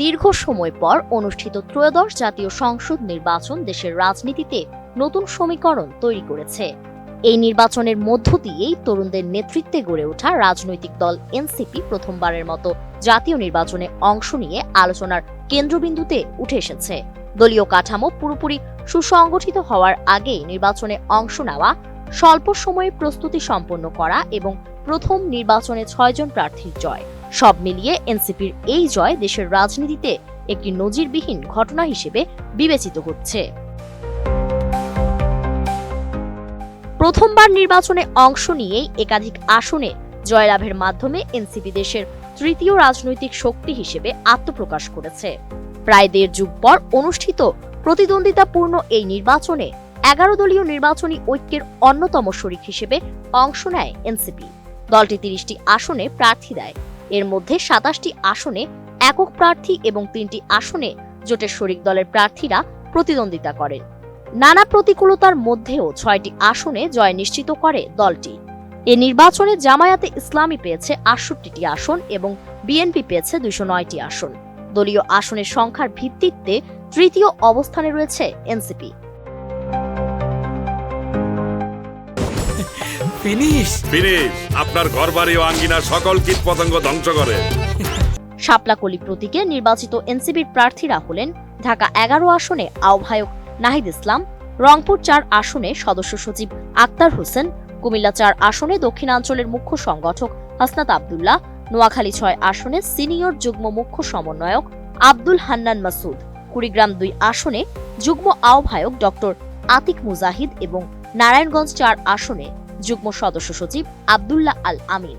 দীর্ঘ সময় পর অনুষ্ঠিত ত্রয়োদশ জাতীয় সংসদ নির্বাচন দেশের রাজনীতিতে নতুন সমীকরণ তৈরি করেছে। এই নির্বাচনের মধ্য দিয়েই তরুণদের নেতৃত্বে গড়ে ওঠা রাজনৈতিক দল এনসিপি প্রথমবারের মতো জাতীয় নির্বাচনে অংশ নিয়ে আলোচনার কেন্দ্রবিন্দুতে উঠে এসেছে। দলীয় কাঠামো পুরোপুরি সুসংগঠিত হওয়ার আগেই নির্বাচনে অংশ নেওয়া, স্বল্প সময়ে প্রস্তুতি সম্পন্ন করা এবং প্রথম নির্বাচনে 6 জন প্রার্থীর জয়, সব মিলিয়ে এনসিপির এই জয় দেশের রাজনীতিতে একটি নজিরবিহীন ঘটনা হিসেবে বিবেচিত হচ্ছে। প্রথমবার নির্বাচনে অংশ নিয়েই একাধিক আসনে জয়লাভের মাধ্যমে এনসিপি দেশের তৃতীয় রাজনৈতিক শক্তি হিসেবে আত্মপ্রকাশ করেছে। প্রায় 1.5 যুগ পর অনুষ্ঠিত প্রতিদ্বন্দ্বিতাপূর্ণ এই নির্বাচনে 11 দলীয় নির্বাচনী ঐক্যের অন্যতম শরিক হিসেবে অংশ নেয় এনসিপি। দলটি 30টি আসনে প্রার্থী দেয়। এর মধ্যে 27টি আসনে একক প্রার্থী এবং 3টি আসনে জোটের শরিক দলের প্রার্থীরা প্রতিদ্বন্দ্বিতা করেন। নানা প্রতিকূলতার মধ্যেও 6টি আসনে জয় নিশ্চিত করে দলটি। এ নির্বাচনে জামায়াতে ইসলামী পেয়েছে 68টি আসন এবং বিএনপি পেয়েছে 209টি আসন। দলীয় আসনের সংখ্যার ভিত্তিতে তৃতীয় অবস্থানে রয়েছে এনসিপি। আপনার ঘরবাড়ি ও আঙ্গিনার সকল কীটপতঙ্গ ধ্বংস করে। শাপলাকলি প্রতীকে নির্বাচিত এনসিপির প্রার্থীরা হলেন ঢাকা 11 আসনে আহ্বায়ক নাহিদ ইসলাম, রংপুর 4 আসনে সদস্য সচিব আক্তার হোসেন, কুমিল্লা 4 আসনে দক্ষিণাঞ্চলের মুখ্য সংগঠক হাসনাত আব্দুল্লাহ, নোয়াখালী 6 আসনে সিনিয়র যুগ্ম মুখ্য সমন্বয়ক আব্দুল হান্নান মাসুদ, কুড়িগ্রাম 2 আসনে যুগ্ম আহ্বায়ক ডক্টর আতিক মুজাহিদ এবং নারায়ণগঞ্জ 4 আসনে যুগ্ম সদস্য সচিব আব্দুল্লাহ আল আমিন।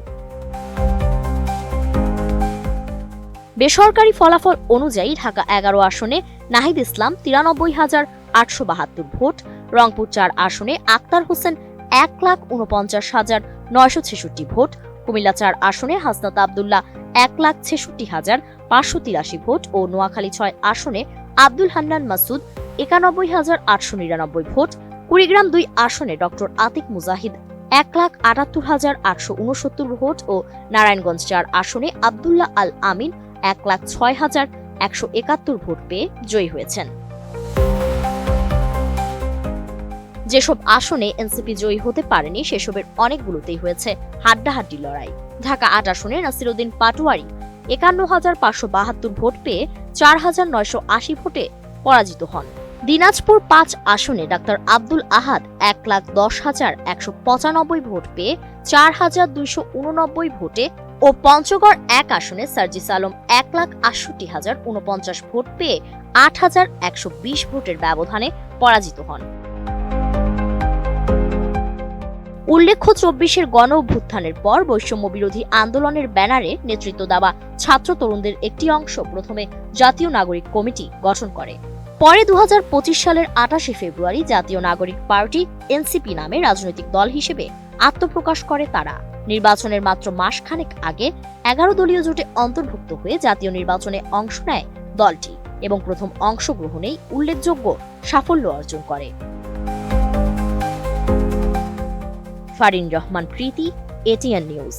বেসরকারি ফলাফল অনুযায়ী ঢাকা 11 আসনে নাহিদ ইসলাম 93,872 ভোট, রংপুর 4 আসনে আক্তার হোসেন 1,49,966 ভোট, কুমিল্লা 4 আসনে হাসনাত আব্দুল্লাহ 1,66,583 ভোট ও নোয়াখালী 6 আসনে আব্দুল হান্নান মাসুদ 91,899 ভোট, কুড়িগ্রাম 2 আসনে ডক্টর আতিক মুজাহিদ 1,78,869 ভোট ও নারায়ণগঞ্জ 4 আসনে আব্দুল্লাহ আল আমিন 1,06,171 ভোট পেয়ে জয়ী হয়েছেন। যেসব আসনে এনসিপি জয়ী হতে পারেনি সেসবের অনেকগুলোতেই হয়েছে হাড্ডাহাড্ডি লড়াই। ঢাকা 8 আসনে নাসিরউদ্দিন পাটোয়ারি 51,572 ভোট পেয়ে 4,980 ভোটে পরাজিত হন। দিনাজপুর 5 আসনে ডাক্তার আব্দুল আহাদ 1,10,195 ভোট পেয়ে 4,289 ভোটে ও পঞ্চগড় 1 আসনে সার্জিস আলম 1,68,049 ভোট পেয়ে 8,120 ভোটের ব্যবধানে পরাজিত হন। উল্লেখ্য 24-এর গণ অভ্যুত্থানের পর বৈষম্য বিরোধী আন্দোলনের ব্যানারে নেতৃত্ব দেওয়া ছাত্র তরুণদের একটি অংশ প্রথমে জাতীয় নাগরিক কমিটি গঠন করে। পরে 2025 সালের 28 ফেব্রুয়ারি জাতীয় নাগরিক পার্টি এনসিপি নামে রাজনৈতিক দল হিসেবে আত্মপ্রকাশ করে তারা। নির্বাচনের মাত্র মাসখানেক আগে 11 দলীয় জোটে অন্তর্ভুক্ত হয়ে জাতীয় নির্বাচনে অংশ নেয় দলটি এবং প্রথম অংশগ্রহণেই উল্লেখযোগ্য সাফল্য অর্জন করে। ফারিন রহমান প্রীতি, এটিএন নিউজ।